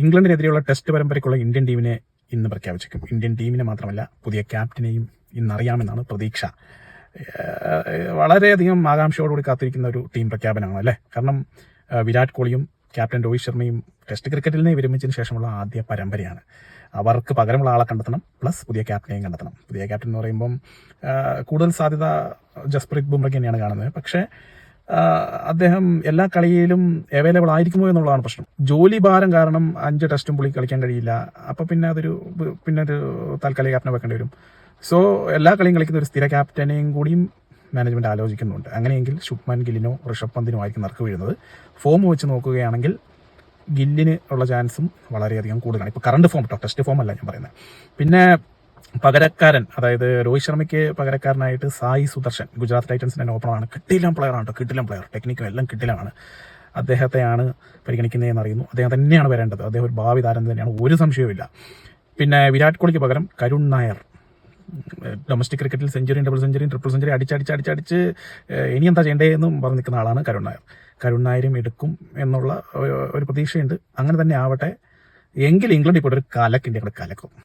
ഇംഗ്ലണ്ടിനെതിരെയുള്ള test പരമ്പരയ്ക്കുള്ള Indian ടീമിനെ ഇന്ന് പ്രഖ്യാപിച്ചേക്കും. ഇന്ത്യൻ ടീമിനെ മാത്രമല്ല പുതിയ ക്യാപ്റ്റനെയും ഇന്നറിയാമെന്നാണ് പ്രതീക്ഷ. വളരെയധികം ആകാംക്ഷയോടുകൂടി കാത്തിരിക്കുന്ന ഒരു ടീം പ്രഖ്യാപനമാണ് അല്ലേ. കാരണം വിരാട് കോഹ്ലിയും ക്യാപ്റ്റൻ രോഹിത് ശർമ്മയും ടെസ്റ്റ് ക്രിക്കറ്റിൽ നിന്ന് വിരമിച്ചതിന് ശേഷമുള്ള ആദ്യ പരമ്പരയാണ്. അവർക്ക് പകരമുള്ള ആളെ കണ്ടെത്തണം, പ്ലസ് പുതിയ ക്യാപ്റ്റനെയും കണ്ടെത്തണം. പുതിയ ക്യാപ്റ്റൻ എന്ന് പറയുമ്പം കൂടുതൽ സാധ്യത ജസ്പ്രീത് ബുംറയ്ക്ക് തന്നെയാണ് കാണുന്നത്. പക്ഷേ അദ്ദേഹം എല്ലാ കളിയിലും അവൈലബിൾ ആയിരിക്കുമോ എന്നുള്ളതാണ് പ്രശ്നം. ജോലി ഭാരം കാരണം 5 ടെസ്റ്റും പുള്ളി കളിക്കാൻ കഴിയില്ല. അപ്പോൾ പിന്നെ ഒരു താൽക്കാലിക ക്യാപ്റ്റനെ വെക്കേണ്ടി വരും. സോ എല്ലാ കളിയും കളിക്കുന്ന ഒരു സ്ഥിര ക്യാപ്റ്റനെയും കൂടിയും മാനേജ്മെന്റ് ആലോചിക്കുന്നുണ്ട്. അങ്ങനെയെങ്കിൽ ശുഭ്മാൻ ഗില്ലിനോ ഋഷഭ് പന്തിനോ ആയിരിക്കും നറുക്ക് വീഴുന്നത്. ഫോം വെച്ച് നോക്കുകയാണെങ്കിൽ ഗില്ലിന് ഉള്ള ചാൻസും വളരെയധികം കൂടുതലാണ്. ഇപ്പോൾ കറണ്ട് ഫോം കേട്ടോ, ടെസ്റ്റ് ഫോം അല്ല ഞാൻ പറയുന്നത്. പിന്നെ പകരക്കാരൻ, അതായത് രോഹിത് ശർമ്മയ്ക്ക് പകരക്കാരനായിട്ട് സായി സുദർശൻ, ഗുജറാത്ത് ടൈറ്റൻസിന്റെ ഓപ്പണറാണ്. കിട്ടില്ല പ്ലെയറാണ് കേട്ടോ, കിട്ടില്ല പ്ലെയർ, ടെക്നിക്കും എല്ലാം കിട്ടിലാണ്. അദ്ദേഹത്തെയാണ് പരിഗണിക്കുന്നതെന്ന് അറിയുന്നു. അദ്ദേഹം തന്നെയാണ് വരേണ്ടത്. അദ്ദേഹം ഒരു ഭാവി താരം തന്നെയാണ്, ഒരു സംശയവുമില്ല. പിന്നെ വിരാട് കോഹ്ലിക്ക് പകരം കരുൺ നായർ, ഡൊമസ്റ്റിക് ക്രിക്കറ്റിൽ സെഞ്ചുറിയും ഡബിൾ സെഞ്ചുറിയും ട്രിപ്പിൾ സെഞ്ചുറി അടിച്ച് ഇനി എന്താ ചെയ്യേണ്ടതെന്നും പറഞ്ഞു നിൽക്കുന്ന ആളാണ് കരുൺ നായർ. കരുൺ നായരും എടുക്കും എന്നുള്ള ഒരു പ്രതീക്ഷയുണ്ട്. അങ്ങനെ തന്നെ ആവട്ടെ. എങ്കിൽ ഇംഗ്ലണ്ട് ഇപ്പോൾ ഒരു കലക്കും.